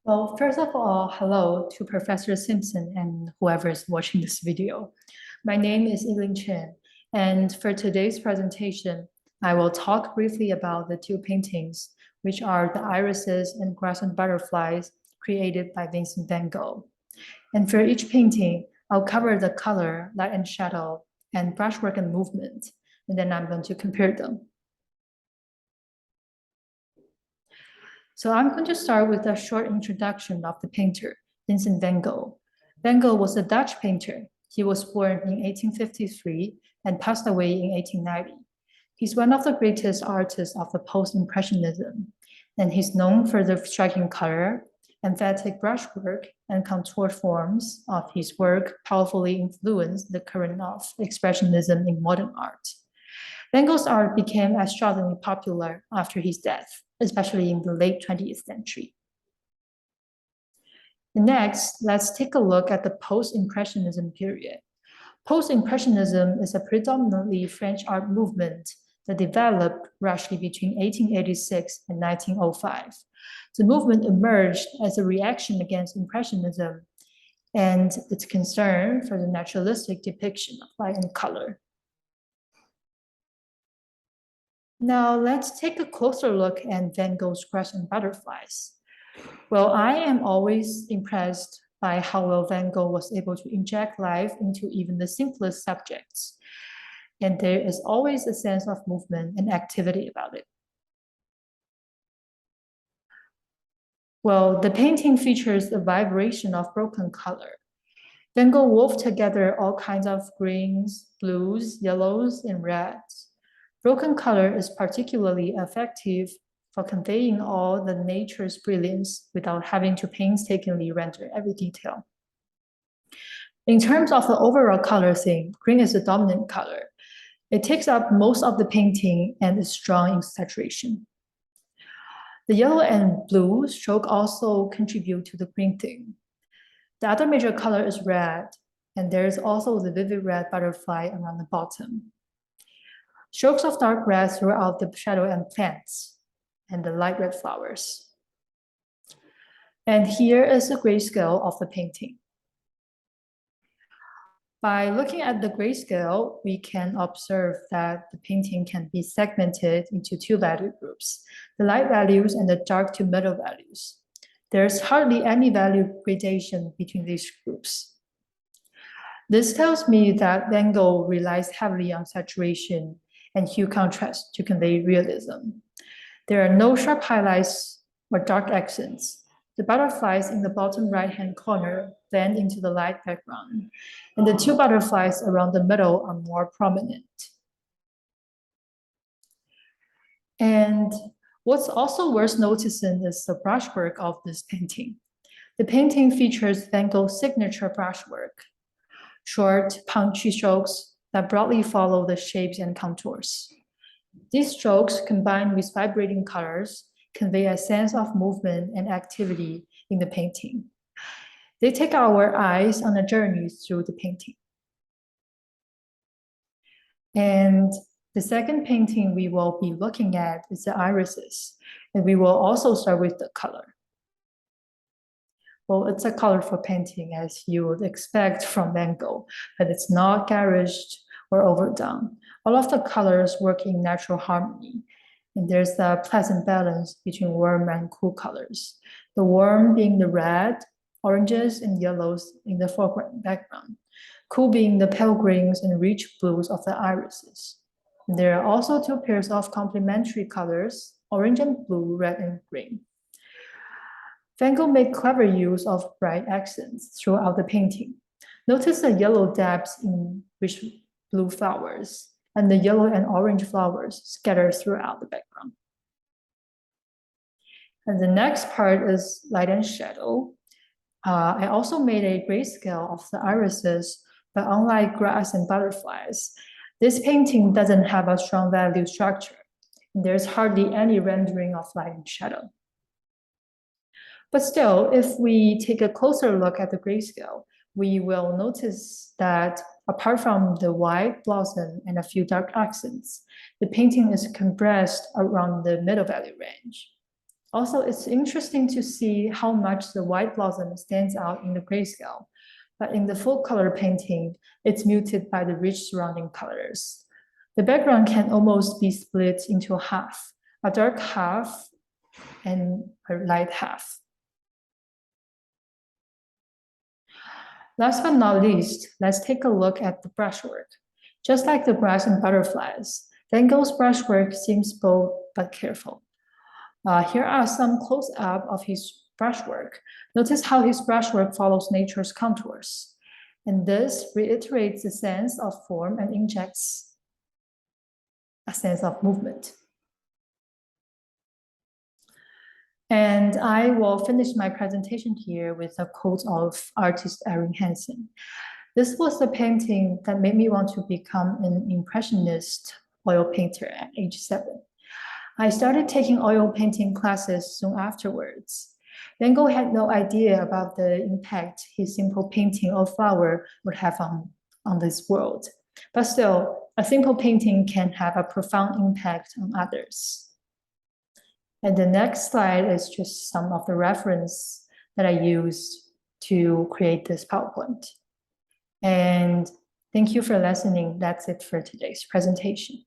Well, first of all, hello to Professor Simpson and whoever is watching this video. My name is YilinChenD1090061, and for today's presentation, I will talk briefly about the two paintings, which are the irises and grass and butterflies created by Vincent van Gogh. And for each painting, I'll cover the color, light and shadow, and brushwork and movement, and then I'm going to compare them. So I'm going to start with a short introduction of the painter, Vincent van Gogh. Van Gogh was a Dutch painter. He was born in 1853 and passed away in 1890. He's one of the greatest artists of the post-impressionism, and he's known for the striking color, emphatic brushwork, and contour forms of his work powerfully influenced the current of expressionism in modern art. Van Gogh's art became extraordinarily popular after his death, especially in the late 20th century. Next, let's take a look at the post-impressionism period. Post-impressionism is a predominantly French art movement that developed roughly between 1886 and 1905. The movement emerged as a reaction against impressionism and its concern for the naturalistic depiction of light and color. Now let's take a closer look at Van Gogh's grass and butterflies. Well, I am always impressed by how well Van Gogh was able to inject life into even the simplest subjects. And there is always a sense of movement and activity about it. Well, the painting features the vibration of broken color. Van Gogh wove together all kinds of greens, blues, yellows, and reds. Broken color is particularly effective for conveying all the nature's brilliance without having to painstakingly render every detail. In terms of the overall color theme, green is the dominant color. It takes up most of the painting and is strong in saturation. The yellow and blue stroke also contribute to the green theme. The other major color is red, and there is also the vivid red butterfly around the bottom. Strokes of dark red throughout the shadow and plants, and the light red flowers. And here is the grayscale of the painting. By looking at the grayscale, we can observe that the painting can be segmented into two value groups, the light values and the dark to middle values. There's hardly any value gradation between these groups. This tells me that Van Gogh relies heavily on saturation and hue contrast to convey realism. There are no sharp highlights or dark accents. The butterflies in the bottom right-hand corner blend into the light background, and the two butterflies around the middle are more prominent. And what's also worth noticing is the brushwork of this painting. The painting features Van Gogh's signature brushwork, short, punchy strokes that broadly follow the shapes and contours. These strokes, combined with vibrating colors, convey a sense of movement and activity in the painting. They take our eyes on a journey through the painting. And the second painting we will be looking at is the irises, and we will also start with the color. Well, it's a colorful painting as you would expect from Van Gogh, but it's not garnished or overdone. All of the colors work in natural harmony, and there's a pleasant balance between warm and cool colors. The warm being the red, oranges, and yellows in the foreground background, cool being the pale greens and rich blues of the irises. And there are also two pairs of complementary colors, orange and blue, red and green. Van Gogh made clever use of bright accents throughout the painting. Notice the yellow dabs in rich blue flowers, and the yellow and orange flowers scattered throughout the background. And the next part is light and shadow. I also made a grayscale of the irises, but unlike grass and butterflies, this painting doesn't have a strong value structure. There's hardly any rendering of light and shadow. But still, if we take a closer look at the grayscale, we will notice that apart from the white blossom and a few dark accents, the painting is compressed around the middle value range. Also, it's interesting to see how much the white blossom stands out in the grayscale, but in the full color painting, it's muted by the rich surrounding colors. The background can almost be split into half, a dark half and a light half. Last but not least, let's take a look at the brushwork. Just like the grass and butterflies, Van Gogh's brushwork seems bold but careful. Here are some close-up of his brushwork. Notice how his brushwork follows nature's contours. And this reiterates the sense of form and injects a sense of movement. And I will finish my presentation here with a quote of artist Erin Hansen. This was the painting that made me want to become an impressionist oil painter at age 7. I started taking oil painting classes soon afterwards. Van Gogh had no idea about the impact his simple painting of flower would have on this world. But still, a simple painting can have a profound impact on others. And the next slide is just some of the reference that I used to create this PowerPoint. And thank you for listening. That's it for today's presentation.